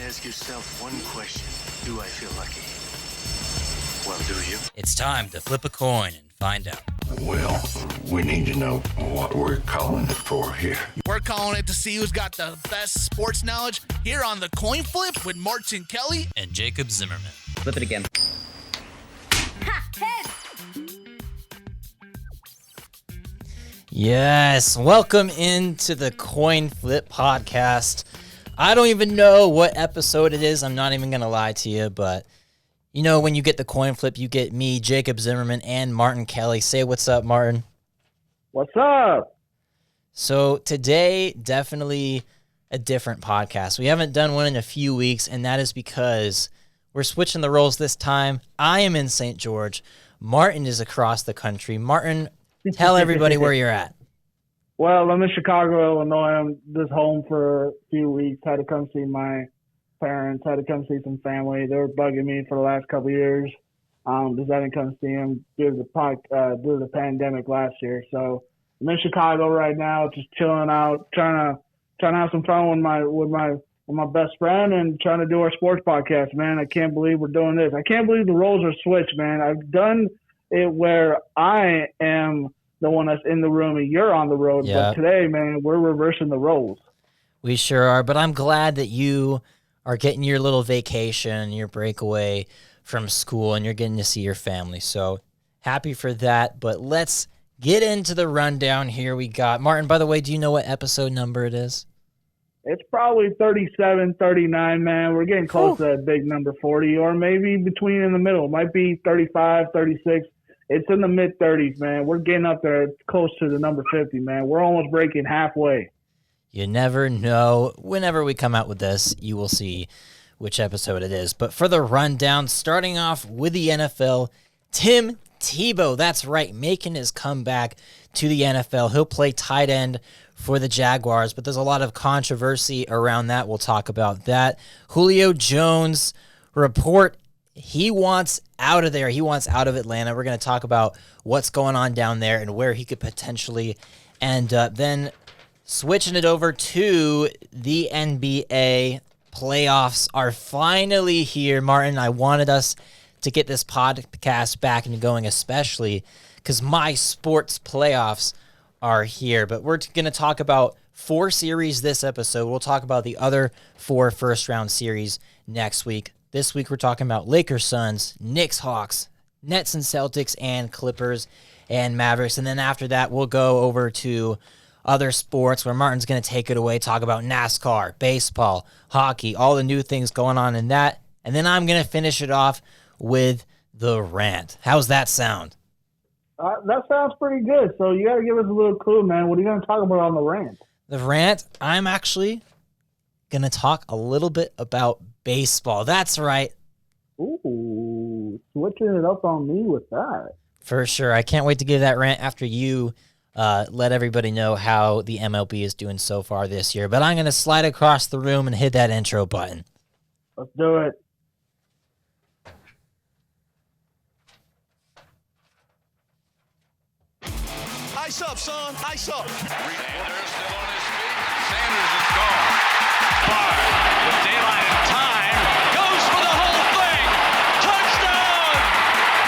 ask yourself one question. Do I feel lucky? Well, do you? It's time to flip a coin and find out. Well, we need to know what we're calling it for here. We're calling it to see who's got the best sports knowledge here on the Coin Flip with Martin Kelly and Jacob Zimmerman. Flip it again. Yes, welcome into the Coin Flip podcast. I don't even know what episode it is. I'm not even going to lie to you, but you know, when you get the coin flip, you get me, Jacob Zimmerman, and Martin Kelly. Say what's up, Martin. What's up? So today, definitely a different podcast. We haven't done one in a few weeks, and that is because we're switching the roles this time. I am in St. George. Martin is across the country. Martin, tell everybody where you're at. Well, I'm in Chicago, Illinois. I'm just home for a few weeks. Had to come see my parents. Had to come see some family. They were bugging me for the last couple of years because I didn't come see them due to the pandemic last year. So I'm in Chicago right now, just chilling out, trying to have some fun with my best friend and trying to do our sports podcast. Man, I can't believe we're doing this. I can't believe the roles are switched, man. I've done it where I am the one that's in the room and you're on the road. Yeah. But today, man, we're reversing the roles. We sure are, but I'm glad that you are getting your little vacation, your breakaway from school, and you're getting to see your family. So happy for that, but let's get into the rundown here. We got, Martin, by the way, do you know what episode number it is? It's probably 37, 39, man. We're getting close to that big number 40, or maybe between in the middle. It might be 35, 36. It's in the mid-30s, man. We're getting up there close to the number 50, man. We're almost breaking halfway. You never know. Whenever we come out with this, you will see which episode it is. But for the rundown, starting off with the NFL, Tim Tebow, that's right, making his comeback to the NFL. He'll play tight end for the Jaguars, but there's a lot of controversy around that. We'll talk about that. Julio Jones report he wants out of there. He wants out of Atlanta. We're going to talk about what's going on down there and where he could potentially end up. Then switching it over to the NBA, playoffs are finally here. Martin, I wanted us to get this podcast back into going, especially because my sports playoffs are here. But we're going to talk about 4 series this episode. We'll talk about the other 4 first-round series next week. This week we're talking about Lakers, Suns, Knicks, Hawks, Nets and Celtics, and Clippers and Mavericks. And then after that, we'll go over to other sports where Martin's going to take it away, talk about NASCAR, baseball, hockey, all the new things going on in that. And then I'm going to finish it off with the rant. How's that sound? That sounds pretty good. So you got to give us a little clue, man. What are you going to talk about on the rant? The rant, I'm actually going to talk a little bit about baseball. That's right. Ooh, switching it up on me with that. For sure. I can't wait to give that rant after you let everybody know how the MLB is doing so far this year. But I'm going to slide across the room and hit that intro button. Let's do it. Ice up, son. Ice up. Sanders still on his feet. Sanders is gone. Far with daylight and time. Goes for the whole thing. Touchdown!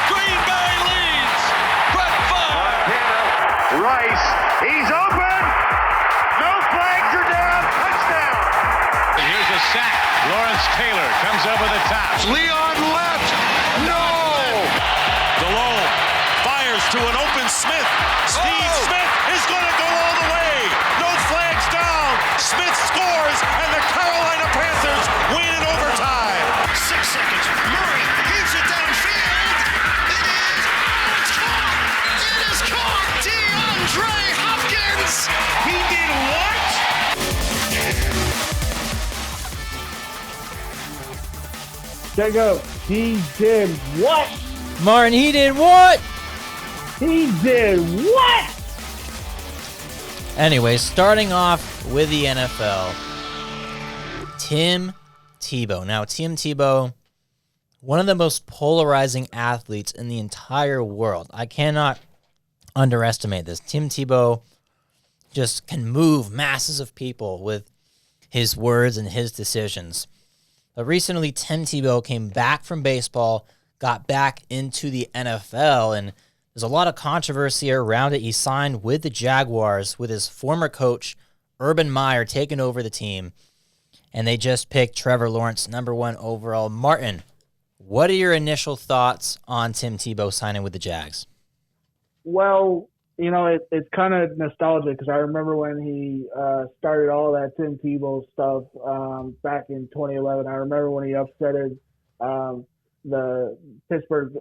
Green Bay leads. Brett Favre. Rice. He's open. No flags are down. Touchdown. And here's a sack. Lawrence Taylor comes over the top. Leon left. No. DeLone fires to an open Smith. Steve Smith is going to go all the way. No flags down. Smith scores, and the Carolina Panthers win in overtime. 6 seconds. Murray heaves it downfield. It is caught. It is caught. DeAndre Hopkins. He did what? Jacob, he did what? Martin, he did what? He did what? Anyway, starting off with the NFL, Tim Tebow. Now, Tim Tebow, one of the most polarizing athletes in the entire world. I cannot underestimate this. Tim Tebow just can move masses of people with his words and his decisions. But recently, Tim Tebow came back from baseball, got back into the NFL, and there's a lot of controversy around it. He signed with the Jaguars with his former coach, Urban Meyer, taking over the team, and they just picked Trevor Lawrence, number 1 overall. Martin, what are your initial thoughts on Tim Tebow signing with the Jags? Well, it's kind of nostalgic because I remember when he started all that Tim Tebow stuff back in 2011. I remember when he upsetted the Pittsburgh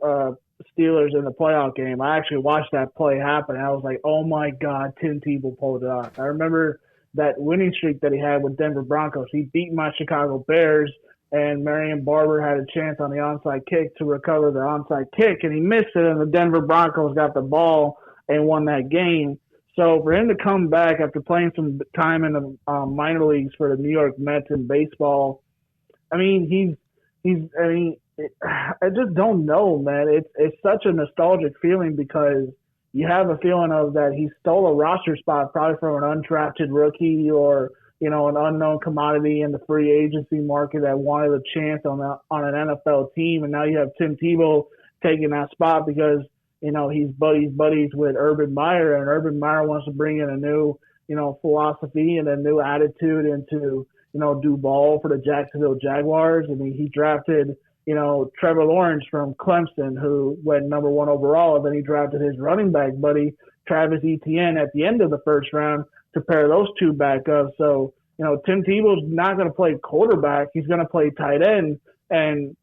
Steelers in the playoff game. I actually watched that play happen. And I was like, oh, my God, Tim Tebow pulled it off. I remember that winning streak that he had with Denver Broncos. He beat my Chicago Bears, and Marion Barber had a chance on the onside kick to recover the onside kick, and he missed it, and the Denver Broncos got the ball and won that game. So for him to come back after playing some time in the minor leagues for the New York Mets in baseball, I just don't know, man. It's such a nostalgic feeling because you have a feeling of that he stole a roster spot probably from an undrafted rookie or, an unknown commodity in the free agency market that wanted a chance on an NFL team. And now you have Tim Tebow taking that spot because, he's buddies with Urban Meyer, and Urban Meyer wants to bring in a new, philosophy and a new attitude into, do ball for the Jacksonville Jaguars. I mean, he drafted, Trevor Lawrence from Clemson, who went number 1 overall, and then he drafted his running back buddy, Travis Etienne, at the end of the first round to pair those two back up. So, Tim Tebow's not going to play quarterback. He's going to play tight end. And,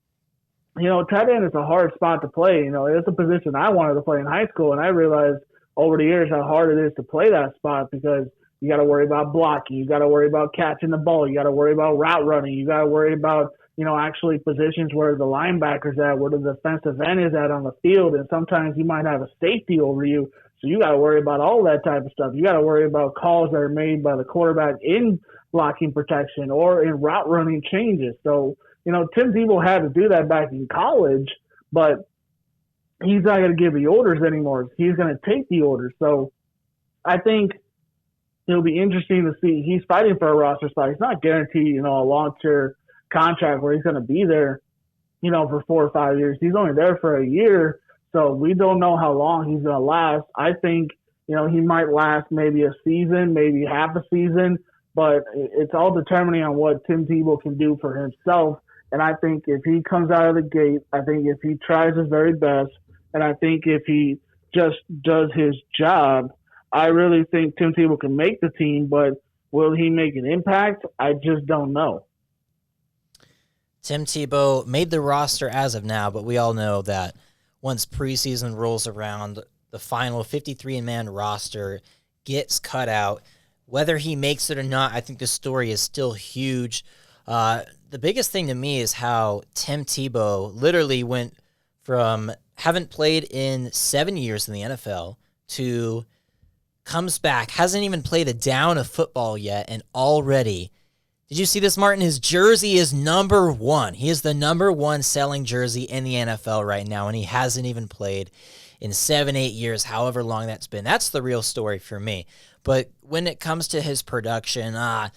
tight end is a hard spot to play. It's a position I wanted to play in high school, and I realized over the years how hard it is to play that spot because you got to worry about blocking. You got to worry about catching the ball. You got to worry about route running. You got to worry about, actually positions where the linebacker's at, where the defensive end is at on the field. And sometimes you might have a safety over you. So you got to worry about all that type of stuff. You got to worry about calls that are made by the quarterback in blocking protection or in route running changes. So, Tim Tebow had to do that back in college, but he's not going to give the orders anymore. He's going to take the orders. So I think it'll be interesting to see. He's fighting for a roster spot. He's not guaranteed, a long-term contract where he's going to be there, for 4 or 5 years. He's only there for a year, so we don't know how long he's going to last. I think, he might last maybe a season, maybe half a season, but it's all determining on what Tim Tebow can do for himself. And I think if he comes out of the gate, I think if he tries his very best, and I think if he just does his job, I really think Tim Tebow can make the team, but will he make an impact? I just don't know. Tim Tebow made the roster as of now, but we all know that once preseason rolls around, the final 53-man roster gets cut out. Whether he makes it or not, I think the story is still huge. The biggest thing to me is how Tim Tebow literally went from haven't played in 7 years in the NFL to comes back, hasn't even played a down of football yet, and already, did you see this, Martin? His jersey is number 1. He is the number 1 selling jersey in the NFL right now, and he hasn't even played in 7-8 years, however long that's been. That's the real story for me. But when it comes to his production, I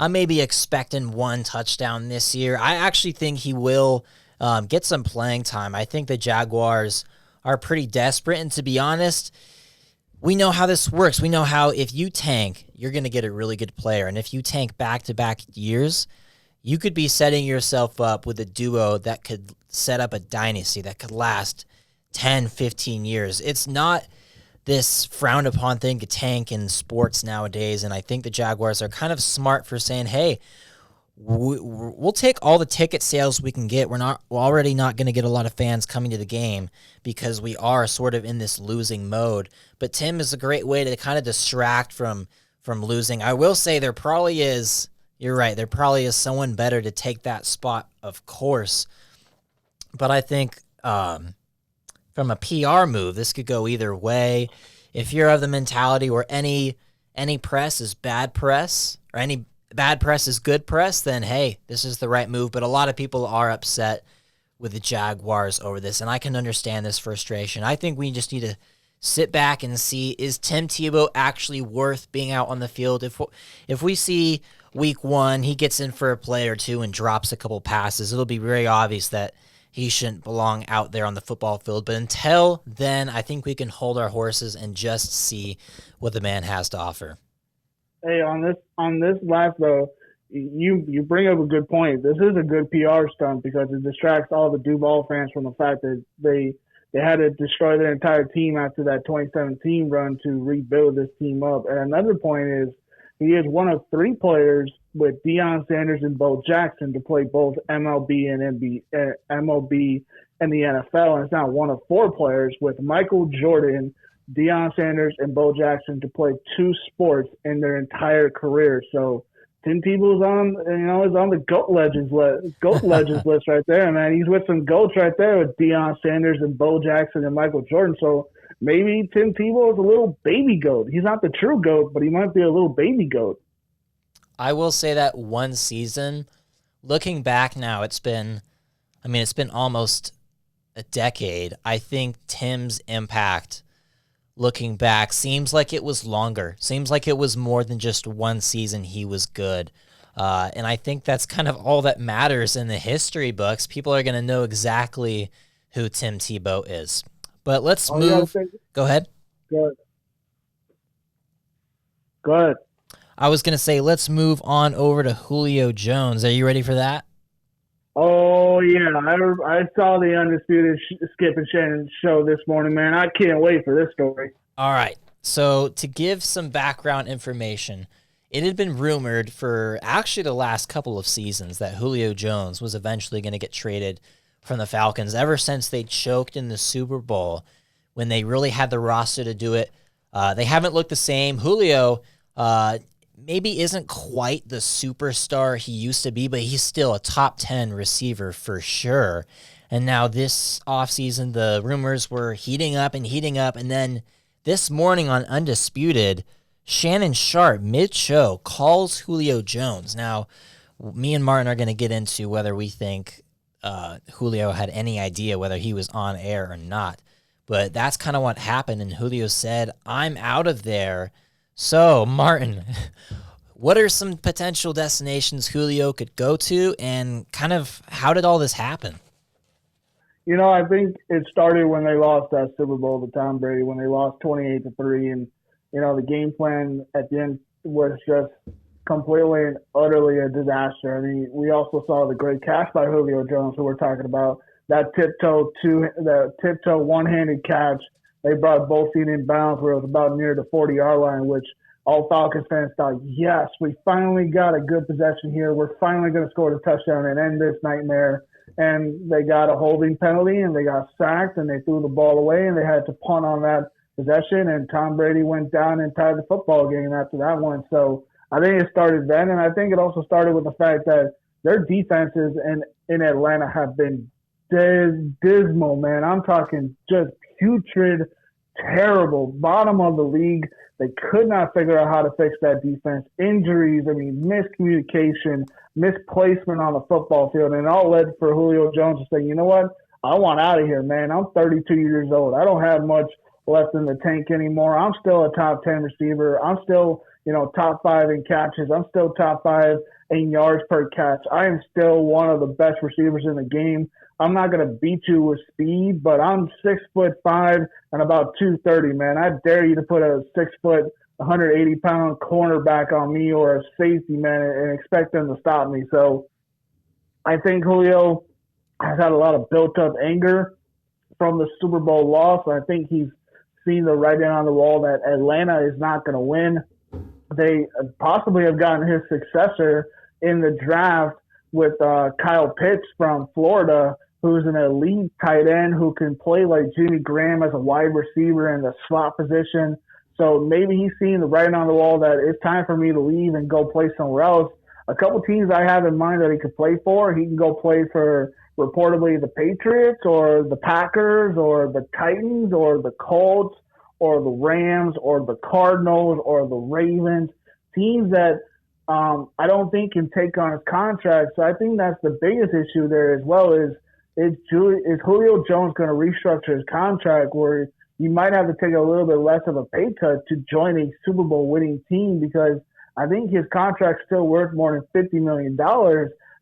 may be expecting 1 touchdown this year. I actually think he will get some playing time. I think the Jaguars are pretty desperate, and to be honest, we know how this works. We know how if you tank, you're going to get a really good player. And if you tank back-to-back years, you could be setting yourself up with a duo that could set up a dynasty that could last 10, 15 years. It's not this frowned-upon thing to tank in sports nowadays, and I think the Jaguars are kind of smart for saying, hey, we'll take all the ticket sales we can get. We're already not going to get a lot of fans coming to the game because we are sort of in this losing mode. But Tim is a great way to kind of distract from losing. I will say there probably is, you're right, there probably is someone better to take that spot, of course. But I think from a PR move, this could go either way. If you're of the mentality where any press is bad press or any bad press is good press, then hey, this is the right move. But a lot of people are upset with the Jaguars over this, and I can understand this frustration. I think we just need to sit back and see, is Tim Tebow actually worth being out on the field? If we see week 1, he gets in for a play or two and drops a couple passes, it'll be very obvious that he shouldn't belong out there on the football field. But until then, I think we can hold our horses and just see what the man has to offer. Hey, on this last though, you bring up a good point. This is a good PR stunt because it distracts all the Duval fans from the fact that they had to destroy their entire team after that 2017 run to rebuild this team up. And another point is he is one of 3 players with Deion Sanders and Bo Jackson to play both MLB and MLB and the NFL. And it's not one of 4 players with Michael Jordan, Deion Sanders, and Bo Jackson to play 2 sports in their entire career. So Tim Tebow's is on the GOAT legends list right there, man. He's with some GOATs right there with Deion Sanders and Bo Jackson and Michael Jordan. So maybe Tim Tebow is a little baby GOAT. He's not the true GOAT, but he might be a little baby GOAT. I will say that one season, looking back now, it's been almost a decade. I think Tim's impact, looking back, seems like it was longer. Seems like it was more than just one season he was good. And I think that's kind of all that matters in the history books. People are going to know exactly who Tim Tebow is. But let's move. Go ahead. Go ahead. I was going to say, let's move on over to Julio Jones. Are you ready for that? Oh, yeah. I saw the Undisputed Skip and Shannon show this morning, man. I can't wait for this story. All right. So to give some background information, it had been rumored for actually the last couple of seasons that Julio Jones was eventually going to get traded from the Falcons ever since they choked in the Super Bowl when they really had the roster to do it. They haven't looked the same. Julio maybe isn't quite the superstar he used to be, but he's still a top 10 receiver for sure. And now this offseason, the rumors were heating up, and then this morning on Undisputed, Shannon Sharp, mid-show, calls Julio Jones. Now, me and Martin are going to get into whether we think Julio had any idea whether he was on air or not. But that's kind of what happened, and Julio said, "I'm out of there." So, Martin, what are some potential destinations Julio could go to, and kind of how did all this happen? I think it started when they lost that Super Bowl to Tom Brady, when they lost 28-3, and the game plan at the end was just completely and utterly a disaster. I mean, we also saw the great catch by Julio Jones, who we're talking about, that tiptoe one-handed catch. They brought both feet in bounds where it was about near the 40-yard line, which all Falcons fans thought, yes, we finally got a good possession here. We're finally going to score the touchdown and end this nightmare. And they got a holding penalty, and they got sacked, and they threw the ball away, and they had to punt on that possession, and Tom Brady went down and tied the football game after that one. So I think it started then, and I think it also started with the fact that their defenses in Atlanta have been dismal, man. I'm talking just putrid, terrible, bottom of the league. They could not figure out how to fix that defense. Injuries, miscommunication, misplacement on the football field, and it all led for Julio Jones to say, you know what, I want out of here, man. I'm 32 years old. I don't have much left in the tank anymore. I'm still a top 10 receiver. I'm still, top 5 in catches. I'm still top 5 in yards per catch. I am still one of the best receivers in the game. I'm not going to beat you with speed, but I'm 6'5" and about 230, man. I dare you to put a 6 foot, 180-pound cornerback on me or a safety, man, and expect them to stop me. So I think Julio has had a lot of built-up anger from the Super Bowl loss. I think he's seen the writing on the wall that Atlanta is not going to win. They possibly have gotten his successor in the draft with Kyle Pitts from Florida, who's an elite tight end who can play like Jimmy Graham as a wide receiver in the slot position. So maybe he's seeing the writing on the wall that it's time for me to leave and go play somewhere else. A couple teams I have in mind that he could play for, he can go play for reportedly the Patriots or the Packers or the Titans or the Colts or the Rams or the Cardinals or the Ravens, teams that I don't think can take on his contract. So I think that's the biggest issue there as well is Julio Jones going to restructure his contract where you might have to take a little bit less of a pay cut to join a Super Bowl winning team, because I think his contract's still worth more than $50 million.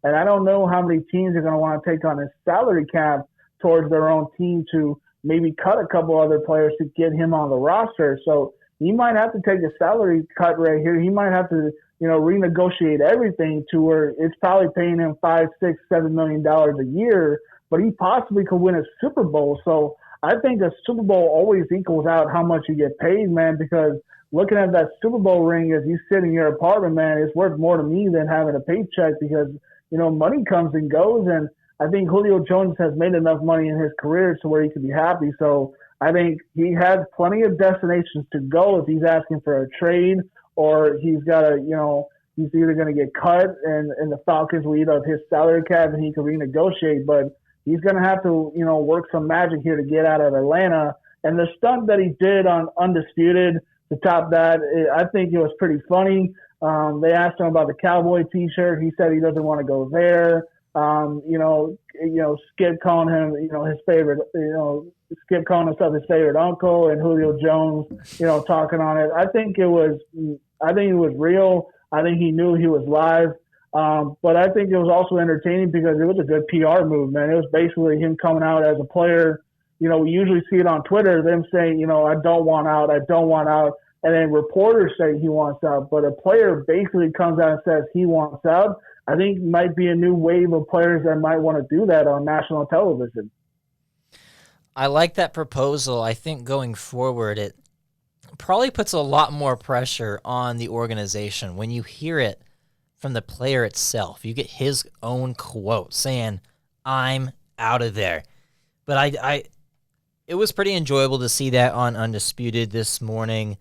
And I don't know how many teams are going to want to take on his salary cap towards their own team to maybe cut a couple other players to get him on the roster. So he might have to take a salary cut right here. He might have to, renegotiate everything to where it's probably paying him $5, $6, $7 million a year, but he possibly could win a Super Bowl. So I think a Super Bowl always equals out how much you get paid, man, because looking at that Super Bowl ring as you sit in your apartment, man, it's worth more to me than having a paycheck, because, money comes and goes. And I think Julio Jones has made enough money in his career to where he can be happy. So I think he has plenty of destinations to go if he's asking for a trade, or he's got to, he's either going to get cut and the Falcons will eat up his salary cap and he can renegotiate. But he's going to have to, work some magic here to get out of Atlanta. And the stunt that he did on Undisputed to top that, I think it was pretty funny. They asked him about the Cowboy T-shirt. He said he doesn't want to go there. Skip calling him, his favorite, Skip calling himself his favorite uncle, and Julio Jones, talking on it. I think it was real. I think he knew he was live. But I think it was also entertaining because it was a good PR move, man. It was basically him coming out as a player. We usually see it on Twitter, them saying, I don't want out. And then reporters say he wants out. But a player basically comes out and says he wants out. I think might be a new wave of players that might want to do that on national television. I like that proposal. I think going forward, it probably puts a lot more pressure on the organization. When you hear it from the player itself, you get his own quote saying, "I'm out of there." But it was pretty enjoyable to see that on Undisputed this morning.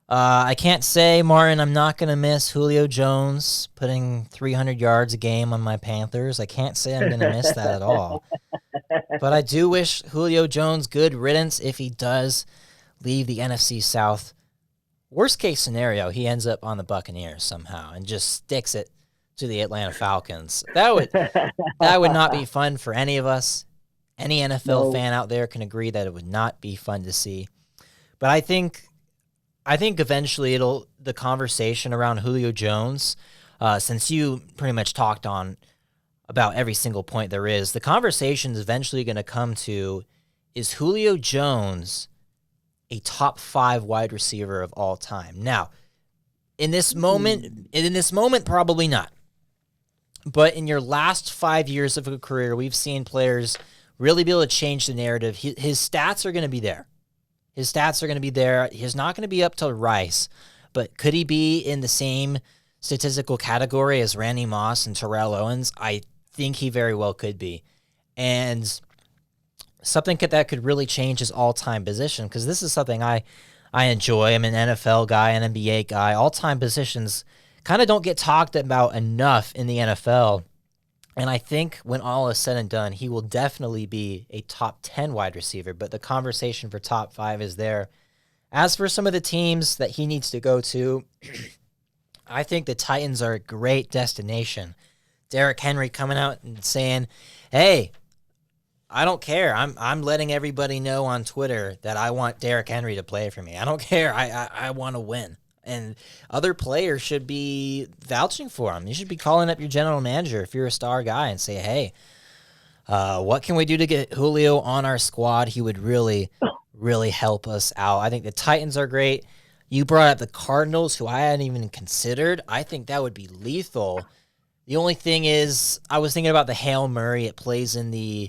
I can't say, Martin, I'm not going to miss Julio Jones putting 300 yards a game on my Panthers. I can't say I'm going to miss that at all. But I do wish Julio Jones good riddance if he does leave the NFC South. Worst case scenario, he ends up on the Buccaneers somehow and just sticks it to the Atlanta Falcons. That would not be fun for any of us. Any NFL fan out there can agree that it would not be fun to see. But I think eventually the conversation around Julio Jones, since you pretty much talked on about every single point there is, the conversation is eventually going to come to, is Julio Jones a top 5 wide receiver of all time? Now, in this moment, probably not. But in your last 5 years of a career, we've seen players really be able to change the narrative. His stats are going to be there. He's not going to be up to Rice, but could he be in the same statistical category as Randy Moss and Terrell Owens? I think he very well could be. And something that could really change his all-time position, because this is something I enjoy. I'm an NFL guy, an NBA guy. All-time positions kind of don't get talked about enough in the NFL. And I think when all is said and done, he will definitely be a top 10 wide receiver, but the conversation for top 5 is there. As for some of the teams that he needs to go to, I think the Titans are a great destination. Derrick Henry coming out and saying, "Hey, I don't care. I'm letting everybody know on Twitter that I want Derrick Henry to play for me. I don't care. I want to win." And other players should be vouching for him. You should be calling up your general manager if you're a star guy and say, "Hey, what can we do to get Julio on our squad? He would really, really help us out." I think the Titans are great. You brought up the Cardinals, who I hadn't even considered. I think that would be lethal. The only thing is, I was thinking about the Hail Murray. It plays in the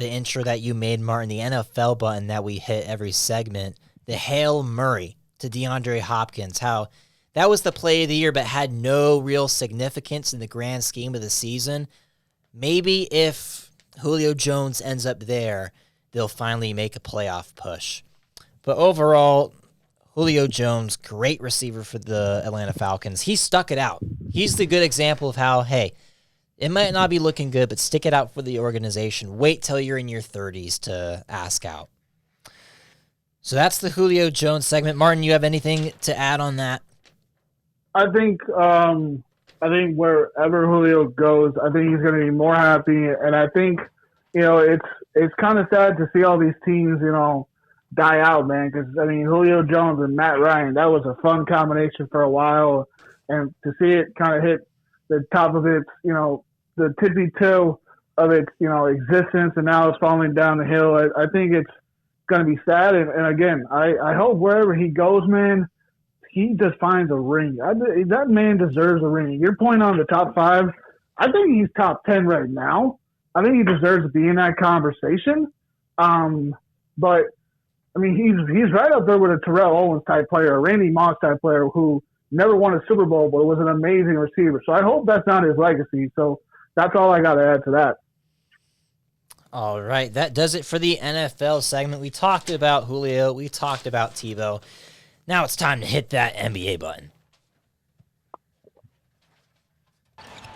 intro that you made, Martin, the NFL button that we hit every segment. The Hail Murray to DeAndre Hopkins, how that was the play of the year but had no real significance in the grand scheme of the season. Maybe if Julio Jones ends up there, they'll finally make a playoff push. But overall, Julio Jones, great receiver for the Atlanta Falcons. He stuck it out. He's the good example of how, hey, it might not be looking good, but stick it out for the organization. Wait till you're in your 30s to ask out. So that's the Julio Jones segment. Martin, you have anything to add on that? I think wherever Julio goes, I think he's going to be more happy. And I think, it's kind of sad to see all these teams, die out, man. Because I mean, Julio Jones and Matt Ryan, that was a fun combination for a while, and to see it kind of hit the top of its, the tippy toe of its, existence, and now it's falling down the hill. I think it's going to be sad. And again, I hope wherever he goes, man, he just finds a ring. That man deserves a ring. Your point on the top 5, I think he's top 10 right now. I think he deserves to be in that conversation. But I mean, he's right up there with a Terrell Owens type player, a Randy Moss type player who never won a Super Bowl, but was an amazing receiver. So I hope that's not his legacy. So that's all I got to add to that. All right, that does it for the NFL segment. We talked about Julio. We talked about Tebow. Now it's time to hit that NBA button.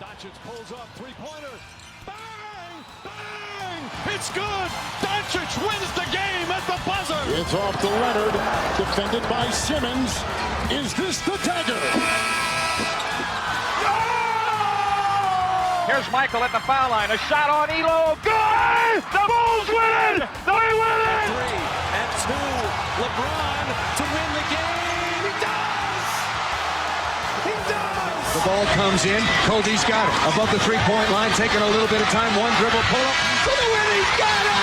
Doncic pulls up, three-pointer. Bang! Bang! It's good! Doncic wins the game at the buzzer! It's off to Leonard, defended by Simmons. Is this the dagger? Here's Michael at the foul line. A shot on Elo. Good! The Bulls win it! They win it! 3 and 2. LeBron to win the game. He does! He does! The ball comes in. Cody's got it. Above the three-point line, taking a little bit of time. One dribble, pull up. For the win, he's got it!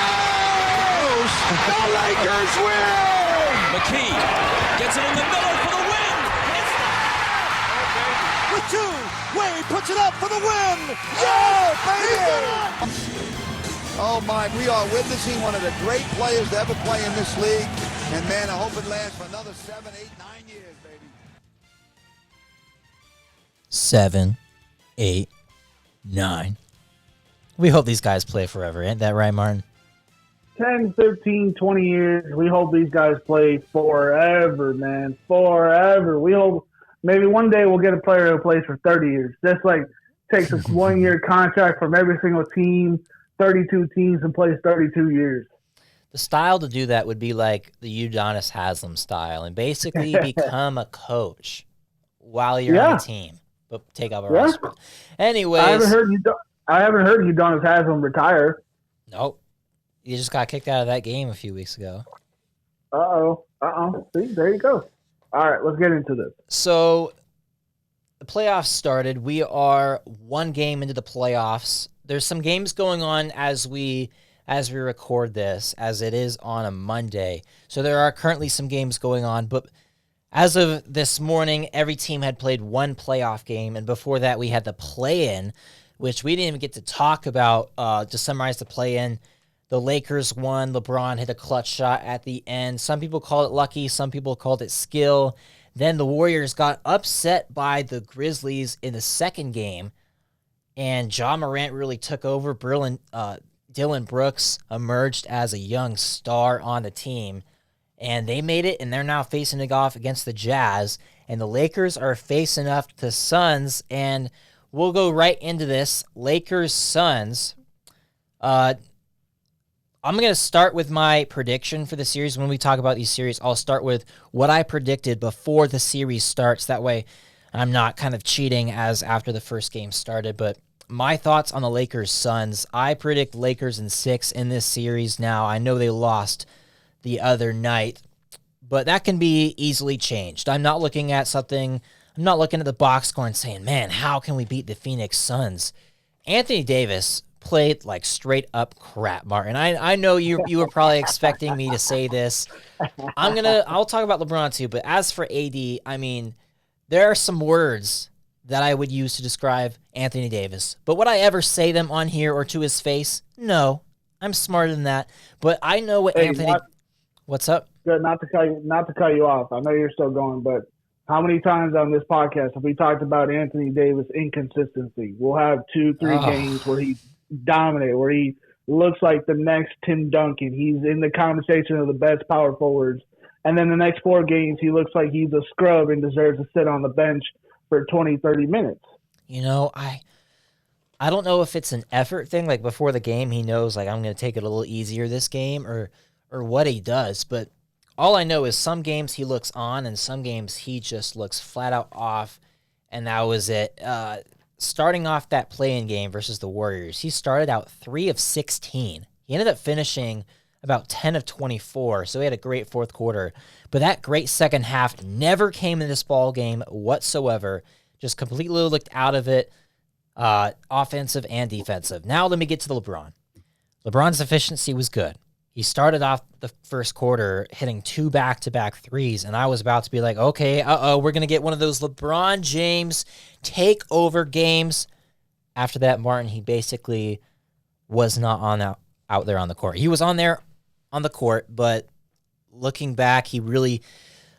The Lakers win! McKee gets it in the middle for the win. It's With 2, Wade puts it up for the win. Yeah, baby! Oh my, we are witnessing one of the great players to ever play in this league. And man, I hope it lasts for another 7, 8, 9 years, baby. 7, 8, 9. We hope these guys play forever. Ain't that right, Martin? 10, 15, 20 years. We hope these guys play forever, man. Forever. We hope maybe one day we'll get a player who plays for 30 years. Just like takes a 1-year contract from every single team, 32 teams, and plays 32 years. The style to do that would be like the Udonis Haslem style and basically become a coach while you're on a team, but take up a roster. Anyways. I haven't heard Udonis Haslem retire. Nope. You just got kicked out of that game a few weeks ago. See, there you go. All right, let's get into this. So the playoffs started. We are 1 game into the playoffs. There's some games going on as we record this, as it is on a Monday. So there are currently some games going on, but as of this morning, every team had played 1 playoff game, and before that we had the play-in, which we didn't even get to talk about. To summarize the play-in, the Lakers won. LeBron hit a clutch shot at the end. Some people call it lucky. Some people called it skill. Then the Warriors got upset by the Grizzlies in the second game, and Ja Morant really took over. Dylan Brooks emerged as a young star on the team, and they made it, and they're now facing it off against the Jazz, and the Lakers are facing off the Suns, and we'll go right into this. Lakers-Suns. I'm going to start with my prediction for the series. When we talk about these series, I'll start with what I predicted before the series starts. That way I'm not kind of cheating as after the first game started. But my thoughts on the Lakers-Suns, I predict Lakers in 6 in this series. Now, I know they lost the other night, but that can be easily changed. I'm not looking at the box score and saying, man, how can we beat the Phoenix Suns? Anthony Davis played like straight up crap, Martin. I know you were probably expecting me to say this. I'll talk about LeBron too, but as for AD, I mean, there are some words that I would use to describe Anthony Davis. But would I ever say them on here or to his face? No. I'm smarter than that. But I know what what's up? Good, not to cut you off. I know you're still going, but how many times on this podcast have we talked about Anthony Davis inconsistency? We'll have 2-3 games where he dominated, where he looks like the next Tim Duncan. He's in the conversation of the best power forwards. And then the next 4 games, he looks like he's a scrub and deserves to sit on the bench for 20, 30 minutes. You know, I don't know if it's an effort thing. Like before the game, he knows like I'm going to take it a little easier this game or what he does. But all I know is some games he looks on and some games he just looks flat out off. And that was it. Starting off that play-in game versus the Warriors, he started out 3 of 16. He ended up finishing, about 10 of 24, so he had a great fourth quarter. But that great second half never came in this ball game whatsoever. Just completely looked out of it, offensive and defensive. Now let me get to the LeBron. LeBron's efficiency was good. He started off the first quarter hitting 2 back-to-back threes, and I was about to be like, okay, we're going to get one of those LeBron James takeover games. After that, Martin, he basically was not out there on the court. He was on there on the court, but looking back, he really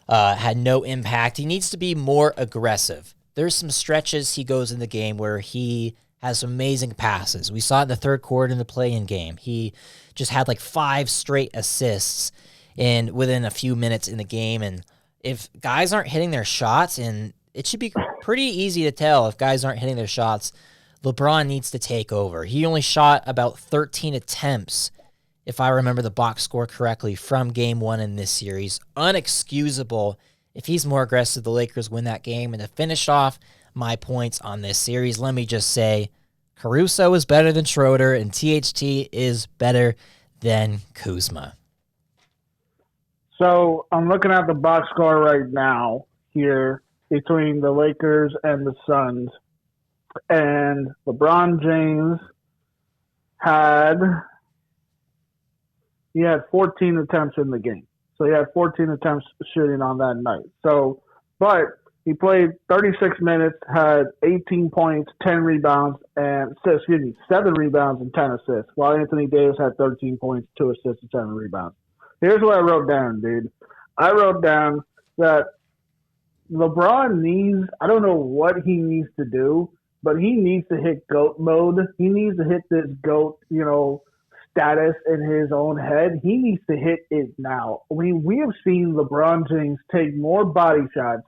had no impact. He needs to be more aggressive. There's some stretches he goes in the game where he has some amazing passes. We saw it in the third quarter in the play-in game. He just had like 5 straight assists within a few minutes in the game. And if guys aren't hitting their shots, and it should be pretty easy to tell if guys aren't hitting their shots, LeBron needs to take over. He only shot about 13 attempts, if I remember the box score correctly, from game 1 in this series. Unexcusable. If he's more aggressive, the Lakers win that game. And to finish off my points on this series, let me just say Caruso is better than Schroeder, and THT is better than Kuzma. So I'm looking at the box score right now here between the Lakers and the Suns. And LeBron James had 14 attempts in the game. So he had 14 attempts shooting on that night. But he played 36 minutes, had 18 points, 10 rebounds, 7 rebounds and 10 assists, while Anthony Davis had 13 points, 2 assists, and 7 rebounds. Here's what I wrote down, dude. I wrote down that LeBron needs, I don't know what he needs to do, but he needs to hit GOAT mode. He needs to hit this GOAT, status in his own head. He needs to hit it now. I mean, we have seen LeBron James take more body shots,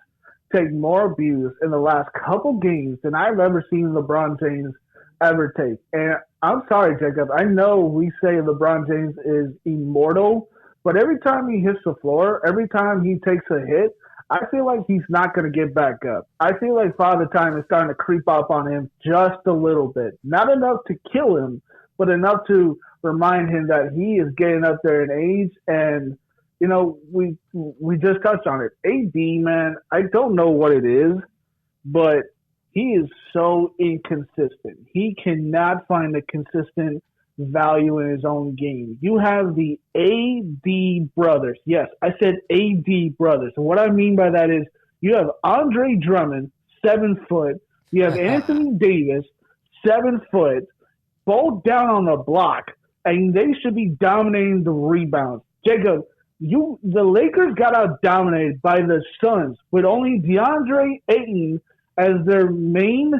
take more abuse in the last couple games than I've ever seen LeBron James ever take. And I'm sorry, Jacob. I know we say LeBron James is immortal, but every time he hits the floor, every time he takes a hit, I feel like he's not going to get back up. I feel like Father Time is starting to creep up on him just a little bit. Not enough to kill him, but enough to remind him that he is getting up there in age. And, we just touched on it. AD, man, I don't know what it is, but he is so inconsistent. He cannot find a consistent value in his own game. You have the AD brothers. Yes, I said AD brothers. And what I mean by that is you have Andre Drummond, 7 foot. You have Anthony Davis, 7 foot, both down on the block, and they should be dominating the rebounds. Jacob, the Lakers got out dominated by the Suns with only DeAndre Ayton as their main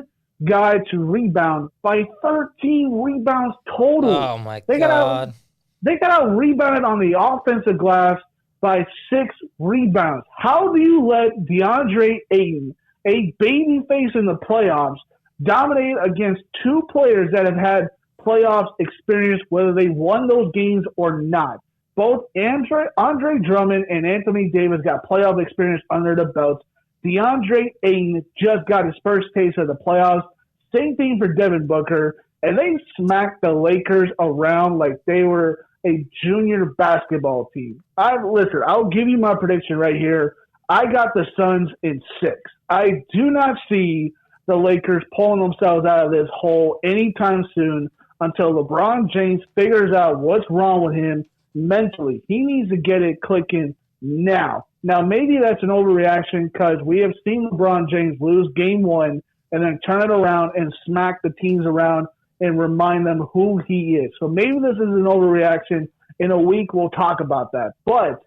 guy to rebound by 13 rebounds total. Oh my God. They got out rebounded on the offensive glass by 6 rebounds. How do you let DeAndre Ayton, a babyface in the playoffs, dominate against 2 players that have had playoffs experience, whether they won those games or not? Both Andre Drummond and Anthony Davis got playoff experience under the belts. DeAndre Ayton just got his first taste of the playoffs. Same thing for Devin Booker. And they smacked the Lakers around like they were a junior basketball team. I'll give you my prediction right here. I got the Suns in 6. I do not see the Lakers pulling themselves out of this hole anytime soon until LeBron James figures out what's wrong with him mentally. He needs to get it clicking now. Now, maybe that's an overreaction because we have seen LeBron James lose game 1 and then turn it around and smack the teams around and remind them who he is. So maybe this is an overreaction. In a week, we'll talk about that. But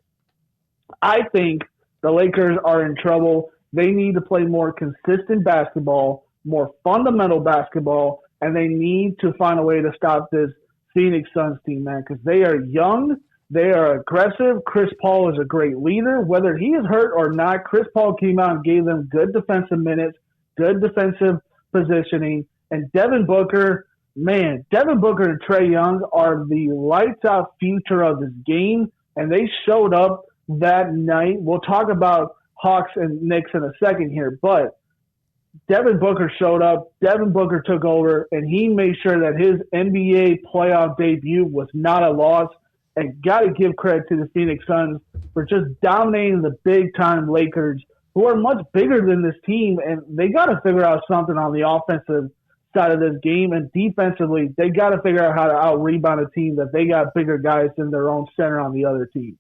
I think the Lakers are in trouble. They need to play more consistent basketball, more fundamental basketball, and they need to find a way to stop this Phoenix Suns team, man, because they are young. They are aggressive. Chris Paul is a great leader. Whether he is hurt or not, Chris Paul came out and gave them good defensive minutes, good defensive positioning. And Devin Booker, man, Devin Booker and Trae Young are the lights-out future of this game, and they showed up that night. We'll talk about Hawks and Knicks in a second here, but Devin Booker showed up. Devin Booker took over, and he made sure that his NBA playoff debut was not a loss. And got to give credit to the Phoenix Suns for just dominating the big-time Lakers, who are much bigger than this team, and they got to figure out something on the offensive side of this game. And defensively, they got to figure out how to out-rebound a team that they got bigger guys than their own center on the other team.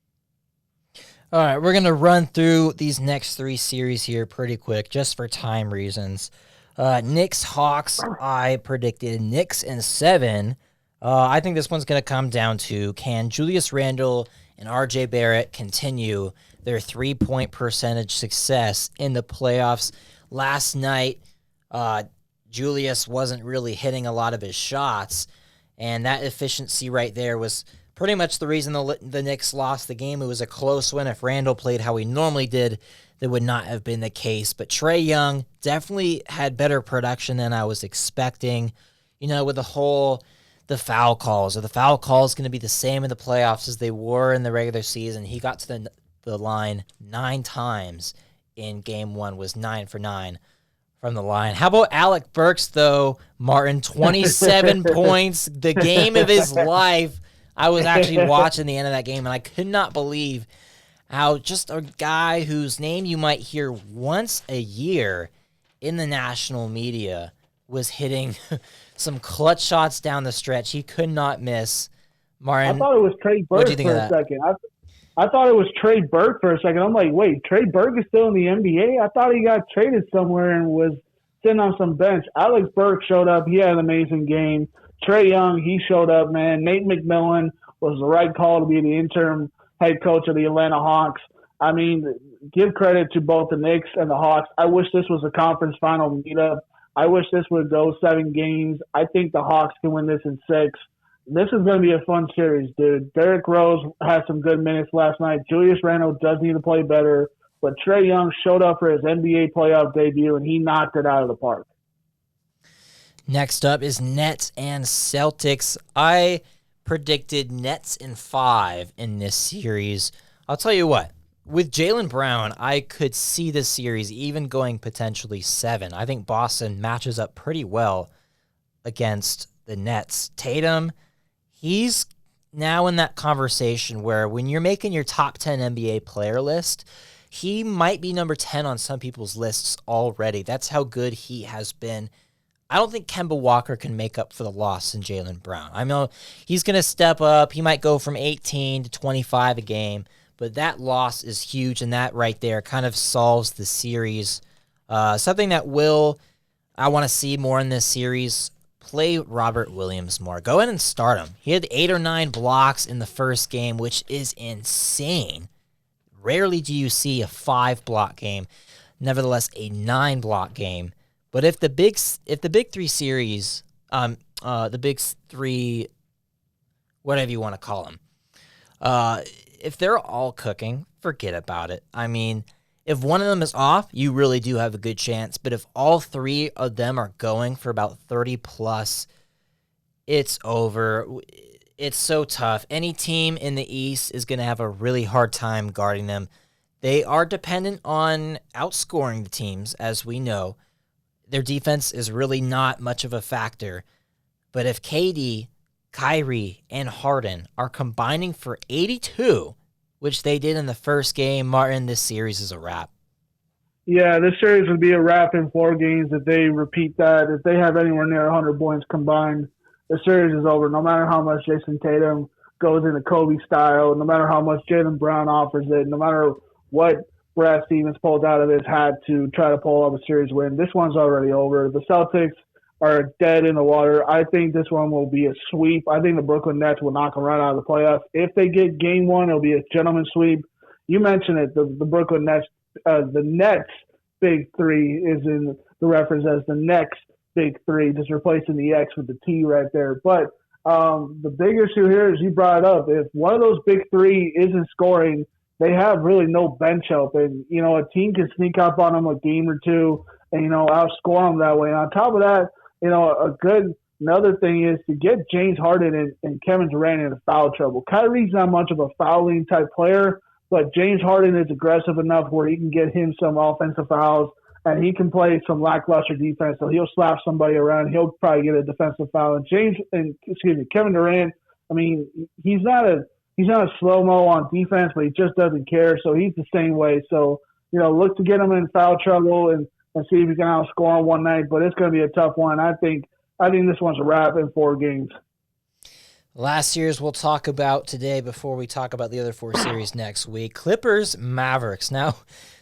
All right, we're going to run through these next 3 series here pretty quick, just for time reasons. Knicks-Hawks, I predicted Knicks in 7. I think this one's going to come down to, can Julius Randle and R.J. Barrett continue their 3-point percentage success in the playoffs? Last night, Julius wasn't really hitting a lot of his shots, and that efficiency right there was pretty much the reason the Knicks lost the game. It was a close one. If Randle played how he normally did, that would not have been the case. But Trae Young definitely had better production than I was expecting. With the foul calls. Are the foul calls going to be the same in the playoffs as they were in the regular season? He got to the line 9 times in game 1, was 9 for 9 from the line. How about Alec Burks, though? Martin, 27 points, the game of his life. I was actually watching the end of that game, and I could not believe how just a guy whose name you might hear once a year in the national media was hitting some clutch shots down the stretch. He could not miss. Martin, I thought it was Trey Burke for a second. I thought it was Trey Burke for a second. I'm like, wait, Trey Burke is still in the NBA? I thought he got traded somewhere and was sitting on some bench. Alex Burke showed up. He had an amazing game. Trae Young, he showed up, man. Nate McMillan was the right call to be the interim head coach of the Atlanta Hawks. I mean, give credit to both the Knicks and the Hawks. I wish this was a conference final meetup. I wish this would go 7 games. I think the Hawks can win this in 6. This is going to be a fun series, dude. Derrick Rose had some good minutes last night. Julius Randle does need to play better. But Trae Young showed up for his NBA playoff debut, and he knocked it out of the park. Next up is Nets and Celtics. I predicted Nets in 5 in this series. I'll tell you what, with Jaylen Brown, I could see this series even going potentially 7. I think Boston matches up pretty well against the Nets. Tatum, he's now in that conversation where when you're making your top 10 NBA player list, he might be number 10 on some people's lists already. That's how good he has been. I don't think Kemba Walker can make up for the loss in Jaylen Brown. I know he's going to step up. He might go from 18 to 25 a game, but that loss is huge, and that right there kind of solves the series. Something that I want to see more in this series, play Robert Williams more. Go in and start him. He had 8 or 9 blocks in the first game, which is insane. Rarely do you see a 5-block game, nevertheless a 9-block game. But if the big 3 series, the big 3, whatever you want to call them, if they're all cooking, forget about it. I mean, if one of them is off, you really do have a good chance. But if all 3 of them are going for about 30 plus, it's over. It's so tough. Any team in the East is going to have a really hard time guarding them. They are dependent on outscoring the teams, as we know. Their defense is really not much of a factor. But if KD, Kyrie, and Harden are combining for 82, which they did in the first game, Martin, this series is a wrap. Yeah, this series would be a wrap in 4 games if they repeat that. If they have anywhere near 100 points combined, the series is over. No matter how much Jason Tatum goes into Kobe style, no matter how much Jaylen Brown offers it, no matter what Brad Stevens pulled out of his hat to try to pull off a series win, this one's already over. The Celtics are dead in the water. I think this one will be a sweep. I think the Brooklyn Nets will knock them right out of the playoffs. If they get game 1, it'll be a gentleman's sweep. You mentioned it, the Brooklyn Nets, the Nets big 3 is in the reference as the next big 3, just replacing the X with the T right there. But the big issue here is you brought it up. If one of those big 3 isn't scoring, they have really no bench help. And, a team can sneak up on them a game or 2 and, outscore them that way. And on top of that, another thing is to get James Harden and Kevin Durant into foul trouble. Kyrie's not much of a fouling type player, but James Harden is aggressive enough where he can get him some offensive fouls and he can play some lackluster defense. So he'll slap somebody around. He'll probably get a defensive foul. And Kevin Durant, I mean, he's not he's not a slow-mo on defense, but he just doesn't care. So he's the same way. So, look to get him in foul trouble and see if he can outscore on one night. But it's going to be a tough one. I think this one's a wrap in 4 games. Last series we'll talk about today before we talk about the other 4 series next week. Clippers, Mavericks. Now,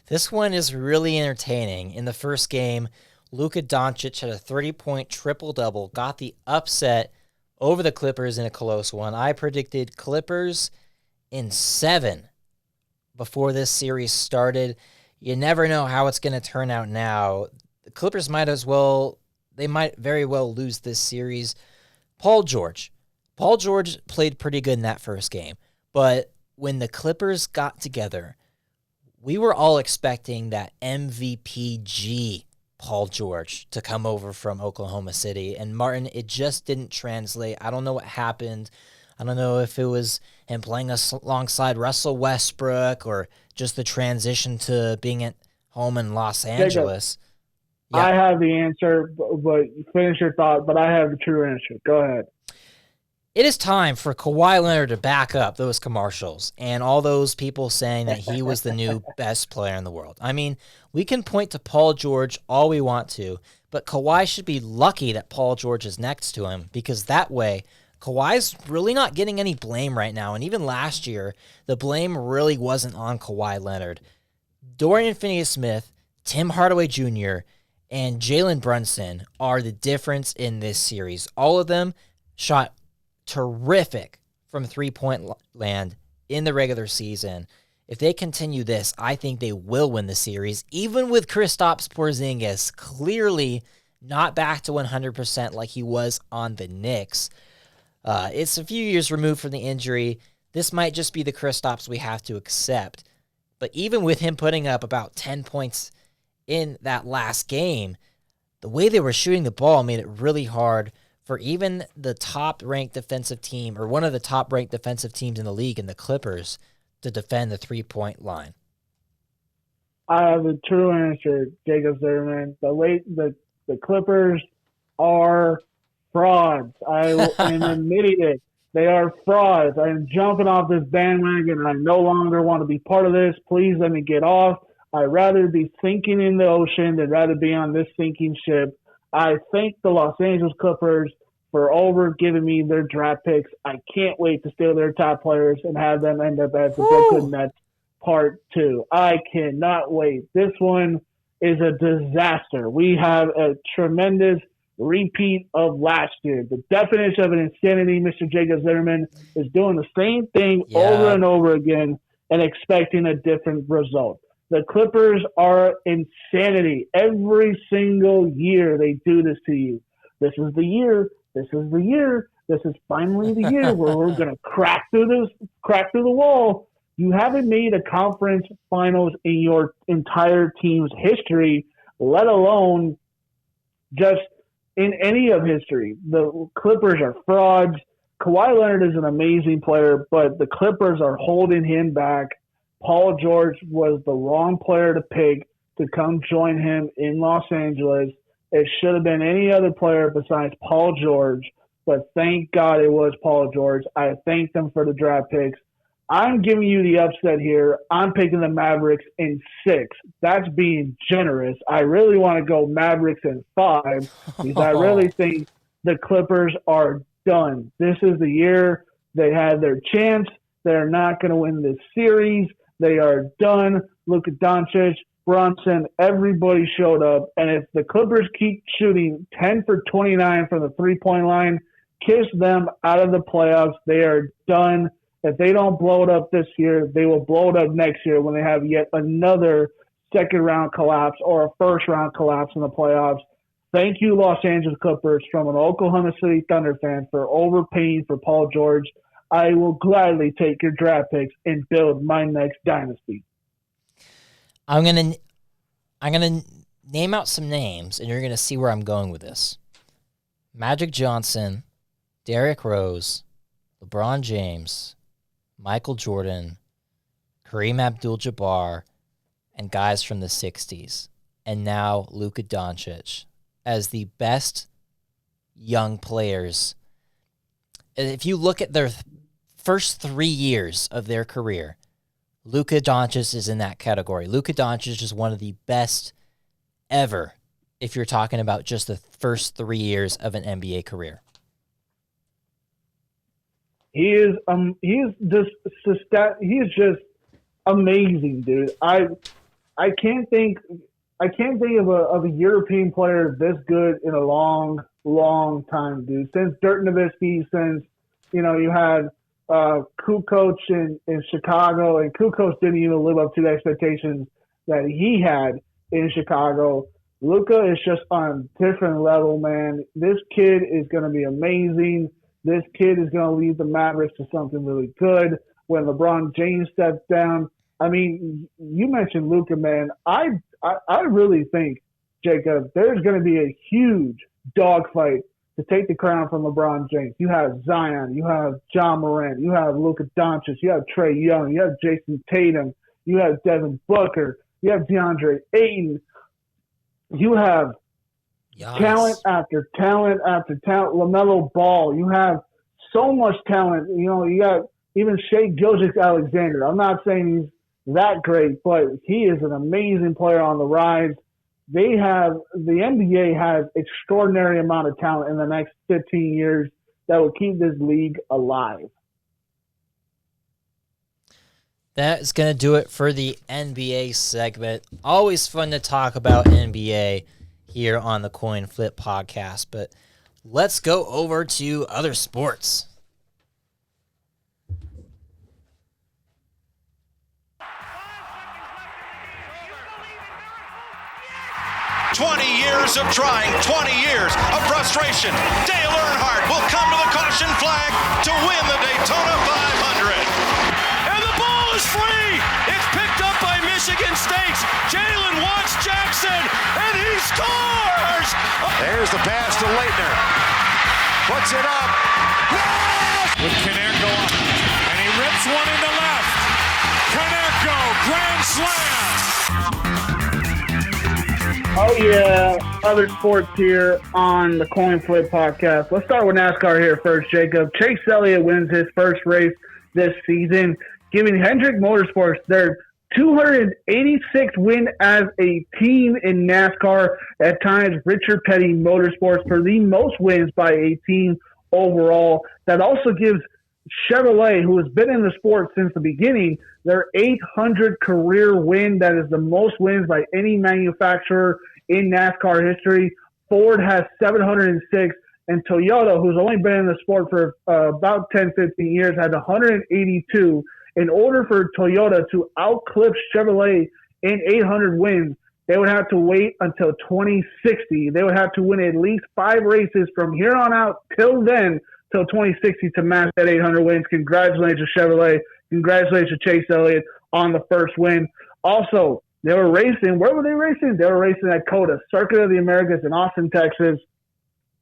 this one is really entertaining. In the first game, Luka Doncic had a 30-point triple-double, got the upset over the Clippers in a close one. I predicted Clippers in 7 before this series started. You never know how it's going to turn out now. The Clippers might very well lose this series. Paul George played pretty good in that first game, but when the Clippers got together, we were all expecting that MVPG Paul George to come over from Oklahoma City. And Martin, it just didn't translate. I don't know what happened. I don't know if it was him playing alongside Russell Westbrook or just the transition to being at home in Los Angeles. Yeah. I have the answer, but finish your thought, but I have the true answer. Go ahead. It is time for Kawhi Leonard to back up those commercials and all those people saying that he was the new best player in the world. I mean, we can point to Paul George all we want to, but Kawhi should be lucky that Paul George is next to him, because that way Kawhi's really not getting any blame right now. And even last year, the blame really wasn't on Kawhi Leonard. Dorian Finney-Smith, Tim Hardaway Jr., and Jalen Brunson are the difference in this series. All of them shot terrific from three-point land in the regular season. If they continue this, I think they will win the series, even with Kristaps Porzingis clearly not back to 100% like he was on the Knicks. It's a few years removed from the injury. This might just be the Kristaps we have to accept. But even with him putting up about 10 points in that last game, the way they were shooting the ball made it really hard for even the top-ranked defensive team, or one of the top-ranked defensive teams in the league, in the Clippers, to defend the three-point line. I have a true answer, Jacob Zimmerman. The Clippers are frauds. I am admitting it. They are frauds. I am jumping off this bandwagon, and I no longer want to be part of this. Please let me get off. I'd rather be sinking in the ocean than rather be on this sinking ship. I thank the Los Angeles Clippers for giving me their draft picks. I can't wait to steal their top players and have them end up as the Brooklyn Nets Part 2. I cannot wait. This one is a disaster. We have a tremendous repeat of last year. The definition of an insanity, Mr. Jacob Zimmerman, is doing the same thing over and over again and expecting a different result. The Clippers are insanity. Every single year they do this to you. This is the year. This is the year. This is finally the year where we're going to crack through the wall. You haven't made a conference finals in your entire team's history, let alone just in any of history. The Clippers are frauds. Kawhi Leonard is an amazing player, but the Clippers are holding him back. Paul George was the wrong player to pick to come join him in Los Angeles. It should have been any other player besides Paul George, but thank God it was Paul George. I thank them for the draft picks. I'm giving you the upset here. I'm picking the Mavericks in 6. That's being generous. I really want to go Mavericks in 5 because I really think the Clippers are done. This is the year they had their chance. They're not going to win this series. They are done. Luka Doncic, Brunson, everybody showed up. And if the Clippers keep shooting 10 for 29 from the three-point line, kiss them out of the playoffs. They are done. If they don't blow it up this year, they will blow it up next year when they have yet another second-round collapse or a first-round collapse in the playoffs. Thank you, Los Angeles Clippers, from an Oklahoma City Thunder fan, for overpaying for Paul George. I will gladly take your draft picks and build my next dynasty. I'm gonna name out some names, and you're gonna see where I'm going with this. Magic Johnson, Derrick Rose, LeBron James, Michael Jordan, Kareem Abdul-Jabbar, and guys from the 60s. And now Luka Doncic as the best young players. If you look at their first 3 years of their career, Luka Doncic is in that category. Luka Doncic is one of the best ever if you're talking about just the first 3 years of an NBA career. He is just amazing, dude. I can't think of a European player this good in a long time, dude. Since Dirk Nowitzki, since you had Kukoc in Chicago, and Kukoc didn't even live up to the expectations that he had in Chicago. Luka is just on a different level, man. This kid is going to be amazing. This kid is going to lead the Mavericks to something really good. When LeBron James steps down, I mean, you mentioned Luka, man. I really think, Jacob, there's going to be a huge dogfight to take the crown from LeBron James. You have Zion, you have John Morant, you have Luka Doncic, you have Trae Young, you have Jason Tatum, you have Devin Booker, you have DeAndre Ayton. You have talent after talent after talent. LaMelo Ball. You have so much talent. You got even Shai Gilgeous-Alexander. I'm not saying he's that great, but he is an amazing player on the rise. The NBA has extraordinary amount of talent in the next 15 years that will keep this league alive. That is going to do it for the NBA segment. Always fun to talk about NBA here on the Coin Flip podcast, but let's go over to other sports. Years of trying, 20 years of frustration. Dale Earnhardt will come to the caution flag to win the Daytona 500. And the ball is free. It's picked up by Michigan State's Jalen Watts Jackson, and he scores. There's the pass to Leitner. Puts it up. Yes! With Konerko up. And he rips one into left. Konerko, grand slam. Oh, yeah. Other sports here on the Coin Flip podcast. Let's start with NASCAR here first, Jacob. Chase Elliott wins his first race this season, giving Hendrick Motorsports their 286th win as a team in NASCAR. At times, Richard Petty Motorsports for the most wins by a team overall. That also gives Chevrolet, who has been in the sport since the beginning, their 800 career win. That is the most wins by any manufacturer in NASCAR history. Ford has 706, and Toyota, who's only been in the sport for about 10, 15 years, had 182. In order for Toyota to outclip Chevrolet in 800 wins, they would have to wait until 2060. They would have to win at least 5 races from here on out till then, till 2060, to match that 800 wins. Congratulations, Chevrolet. Congratulations, Chase Elliott, on the first win. Also, they were racing. Where were they racing? They were racing at COTA, Circuit of the Americas in Austin, Texas.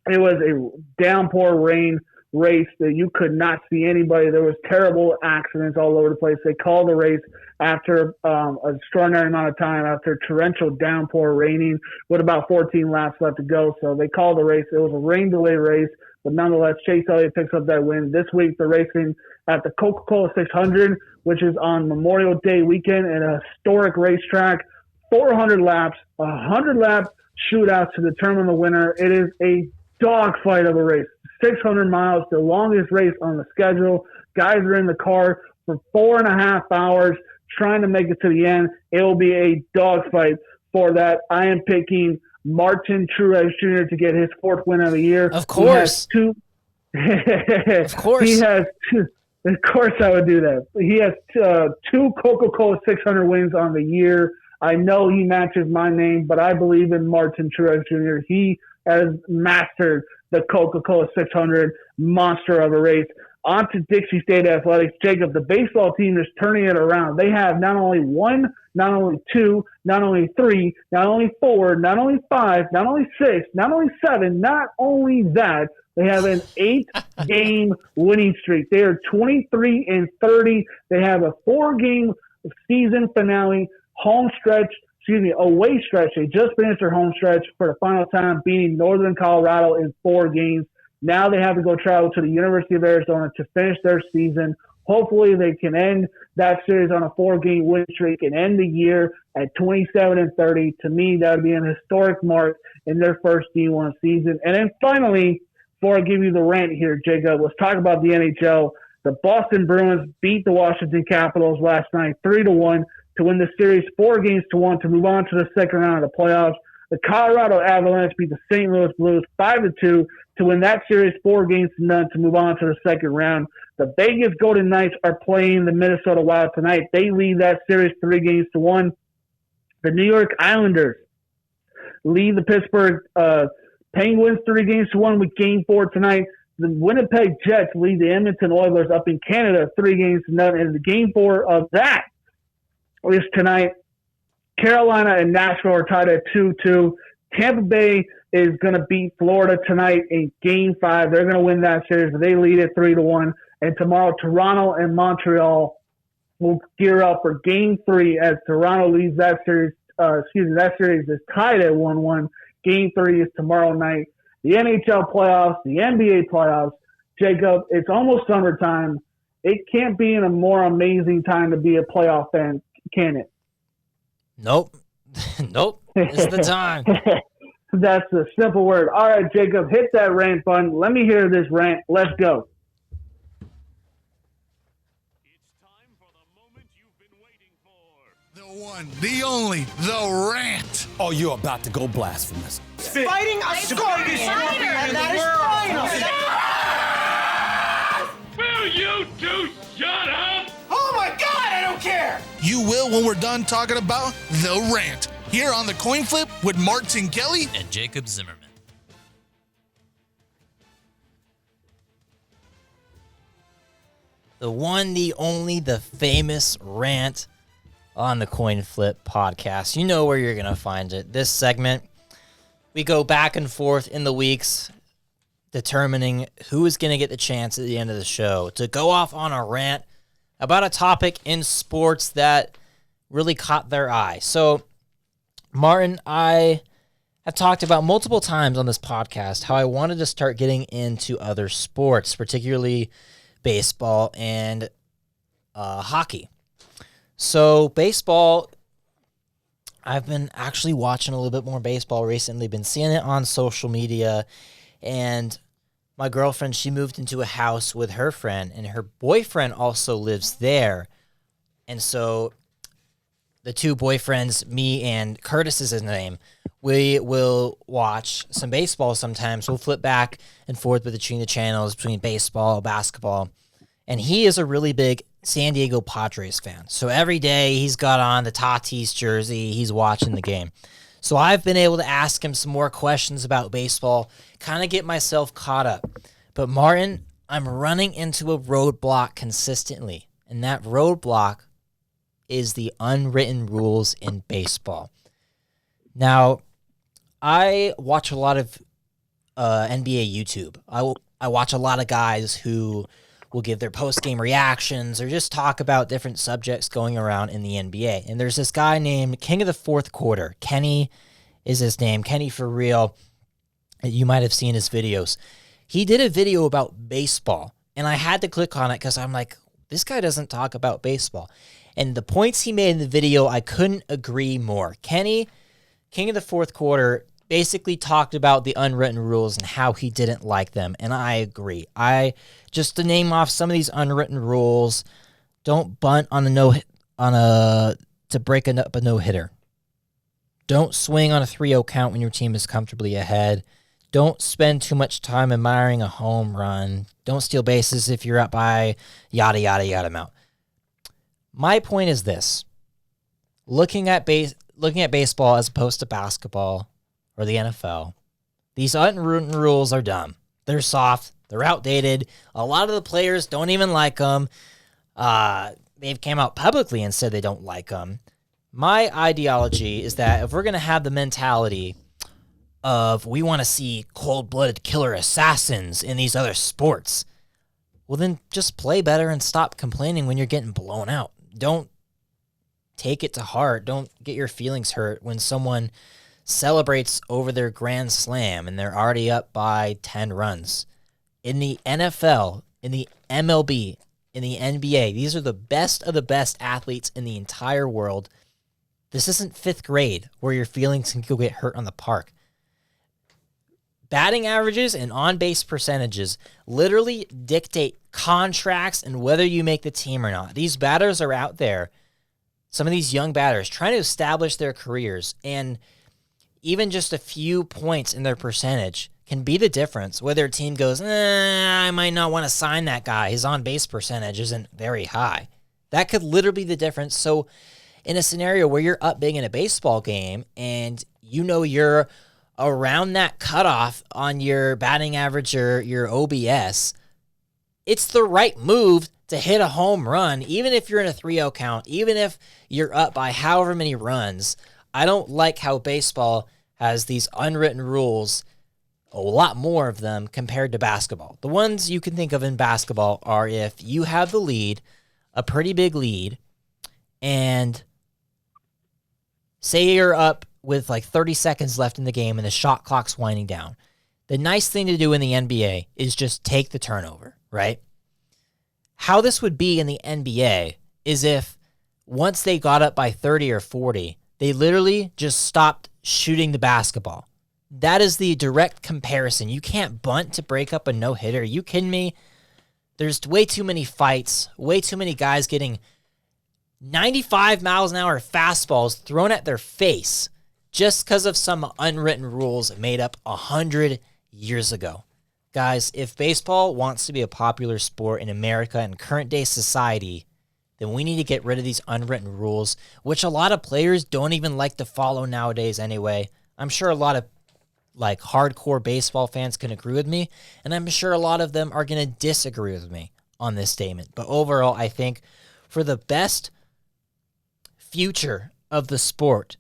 It was a downpour rain race that you could not see anybody. There was terrible accidents all over the place. They called the race after an extraordinary amount of time, after torrential downpour raining with about 14 laps left to go. So they called the race. It was a rain delay race, but nonetheless, Chase Elliott picks up that win. This week, they're racing at the Coca-Cola 600, which is on Memorial Day weekend at a historic racetrack. 400 laps, 100-lap shootout to determine the winner. It is a dogfight of a race. 600 miles, the longest race on the schedule. Guys are in the car for 4.5 hours trying to make it to the end. It will be a dogfight for that. I am picking Martin Truex Jr. to get his 4th win of the year. Of course. Of course. He has two. Of course I would do that. He has 2 Coca-Cola 600 wins on the year. I know he matches my name, but I believe in Martin Truex Jr. He has mastered the Coca-Cola 600 monster of a race. On to Dixie State Athletics. Jacob, the baseball team is turning it around. They have not only 1, not only 2, not only 3, not only 4, not only 5, not only 6, not only 7, not only that, they have an 8-game winning streak. They are 23-30. They have a 4-game season finale away stretch. They just finished their home stretch for the final time, beating Northern Colorado in 4 games. Now they have to go travel to the University of Arizona to finish their season Hopefully they can end that series on a 4-game win streak and end the year at 27-30. To me, that would be an historic mark in their first D1 season. And then finally, before I give you the rant here, Jacob, let's talk about the NHL. The Boston Bruins beat the Washington Capitals last night 3-1 to win the series 4-1 to move on to the second round of the playoffs. The Colorado Avalanche beat the St. Louis Blues 5-2 to win that series 4-0 to move on to the second round. The Vegas Golden Knights are playing the Minnesota Wild tonight. They lead that series 3-1. The New York Islanders lead the Pittsburgh Penguins 3-1 with Game 4 tonight. The Winnipeg Jets lead the Edmonton Oilers up in Canada 3-0. And the Game 4 of that is tonight. Carolina and Nashville are tied at 2-2. Tampa Bay is going to beat Florida tonight in Game 5. They're going to win that series. They lead it 3-1. And tomorrow, Toronto and Montreal will gear up for Game 3 as Toronto leads that series. That series is tied at 1-1. Game 3 is tomorrow night. The NHL playoffs, the NBA playoffs. Jacob, it's almost summertime. It can't be in a more amazing time to be a playoff fan, can it? Nope. Nope. It's the time. That's a simple word. All right, Jacob, hit that rant button. Let me hear this rant. Let's go. The one, the only, the rant. Oh, you're about to go blasphemous. Fighting a scorpion, and that is final. Will you two shut up? Oh my God, I don't care. You will when we're done talking about the rant. Here on the Coin Flip with Martin Kelly and Jacob Zimmerman. The one, the only, the famous rant on the Coin Flip podcast. You know where you're going to find it. This segment, we go back and forth in the weeks determining who is going to get the chance at the end of the show to go off on a rant about a topic in sports that really caught their eye. So, Martin, I have talked about multiple times on this podcast how I wanted to start getting into other sports, particularly baseball and hockey. So baseball, I've been actually watching a little bit more baseball recently, been seeing it on social media, and my girlfriend, she moved into a house with her friend, and her boyfriend also lives there. And so the two boyfriends, me and Curtis is his name, we will watch some baseball sometimes. We'll flip back and forth between the channels, between baseball, basketball. And he is a really big San Diego Padres fan. So every day he's got on the Tatis jersey, he's watching the game. So I've been able to ask him some more questions about baseball, kind of get myself caught up. But Martin, I'm running into a roadblock consistently. And that roadblock is the unwritten rules in baseball. Now, I watch a lot of NBA YouTube. I watch a lot of guys who will give their post-game reactions or just talk about different subjects going around in the NBA. And there's this guy named King of the Fourth Quarter. Kenny is his name. Kenny for real. You might have seen his videos. He did a video about baseball, and I had to click on it because I'm like, this guy doesn't talk about baseball. And the points he made in the video, I couldn't agree more. Kenny, King of the Fourth Quarter, basically talked about the unwritten rules and how he didn't like them, and I agree. Just to name off some of these unwritten rules, don't bunt on to break up a no-hitter. Don't swing on a 3-0 count when your team is comfortably ahead. Don't spend too much time admiring a home run. Don't steal bases if you're up by yada, yada, yada amount. My point is this. Looking at baseball as opposed to basketball or the NFL, these unwritten rules are dumb. They're soft. They're outdated. A lot of the players don't even like them. They've came out publicly and said they don't like them. My ideology is that if we're going to have the mentality of we want to see cold-blooded killer assassins in these other sports, well, then just play better and stop complaining when you're getting blown out. Don't take it to heart. Don't get your feelings hurt when someone celebrates over their grand slam and they're already up by 10 runs. In the NFL, in the MLB, in the NBA. These are the best of the best athletes in the entire world. This isn't fifth grade where your feelings can go get hurt on the park. Batting averages and on-base percentages literally dictate contracts and whether you make the team or not. These batters are out there, some of these young batters, trying to establish their careers, and even just a few points in their percentage can be the difference. Whether a team goes, I might not want to sign that guy. His on-base percentage isn't very high. That could literally be the difference. So in a scenario where you're up big in a baseball game and you know you're around that cutoff on your batting average or your OBS, it's the right move to hit a home run, even if you're in a 3-0 count, even if you're up by however many runs. I don't like how baseball has these unwritten rules, a lot more of them compared to basketball. The ones you can think of in basketball are if you have the lead, a pretty big lead, and say you're up with like 30 seconds left in the game and the shot clock's winding down. The nice thing to do in the NBA is just take the turnover, right? How this would be in the NBA is if once they got up by 30 or 40, they literally just stopped shooting the basketball. That is the direct comparison. You can't bunt to break up a no-hitter. Are you kidding me? There's way too many fights, way too many guys getting 95 miles an hour fastballs thrown at their face just because of some unwritten rules made up 100 years ago. Guys, if baseball wants to be a popular sport in America and current-day society, then we need to get rid of these unwritten rules, which a lot of players don't even like to follow nowadays anyway. I'm sure a lot of like hardcore baseball fans can agree with me, and I'm sure a lot of them are going to disagree with me on this statement. But overall, I think for the best future of the sport,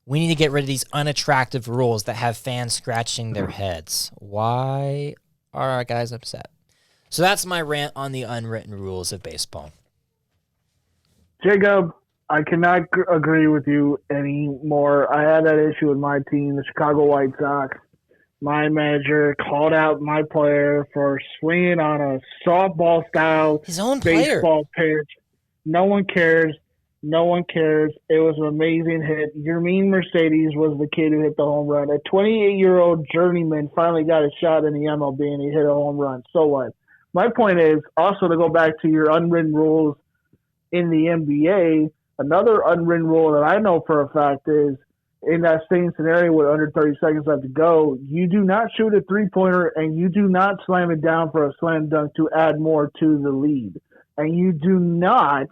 we need to get rid of these unattractive rules that have fans scratching their heads. Why are our guys upset? So that's my rant on the unwritten rules of baseball. Jacob, I cannot agree with you anymore. I had that issue with my team, the Chicago White Sox. My manager called out my player for swinging on a softball style his own baseball pitch. No one cares. No one cares. It was an amazing hit. Yermin Mercedes was the kid who hit the home run. A 28-year-old journeyman finally got a shot in the MLB and he hit a home run. So what? My point is also to go back to your unwritten rules in the NBA. Another unwritten rule that I know for a fact is in that same scenario with under 30 seconds left to go, you do not shoot a three-pointer and you do not slam it down for a slam dunk to add more to the lead. And you do not,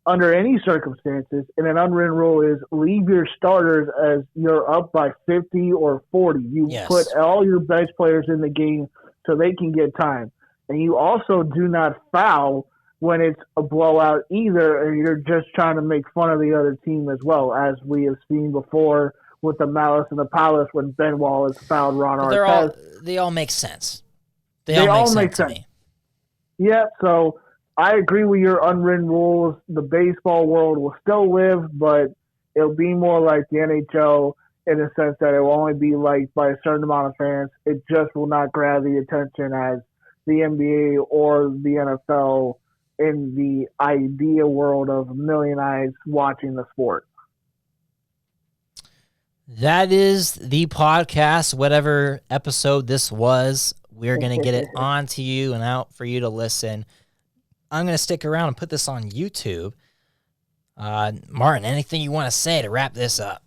under any circumstances, and an unwritten rule is leave your starters as you're up by 50 or 40. You put all your best players in the game so they can get time. And you also do not foul when it's a blowout either, and you're just trying to make fun of the other team as well, as we have seen before with the Malice and the Palace when Ben Wallace fouled Ron Artest. They all make sense. They all make sense to me. Yeah, so I agree with your unwritten rules. The baseball world will still live, but it'll be more like the NHL in the sense that it will only be liked by a certain amount of fans. It just will not grab the attention as the NBA or the NFL in the idea world of a million eyes watching the sport. That is the podcast, whatever episode this was. We're going to get it on to you and out for you to listen. I'm going to stick around and put this on YouTube. Martin, anything you want to say to wrap this up?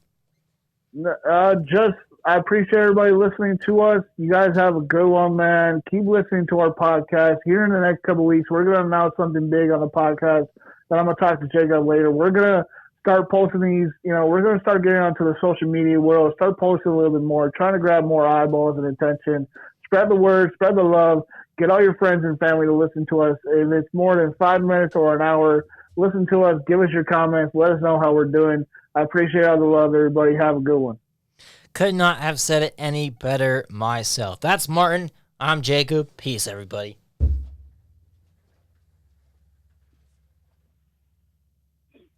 I appreciate everybody listening to us. You guys have a good one, man. Keep listening to our podcast. Here in the next couple of weeks, we're going to announce something big on the podcast that I'm going to talk to Jacob later. We're going to start posting these, we're going to start getting onto the social media world, start posting a little bit more, trying to grab more eyeballs and attention. Spread the word, spread the love. Get all your friends and family to listen to us. If it's more than 5 minutes or an hour, listen to us. Give us your comments. Let us know how we're doing. I appreciate all the love, everybody. Have a good one. Could not have said it any better myself. That's Martin. I'm Jacob. Peace, everybody.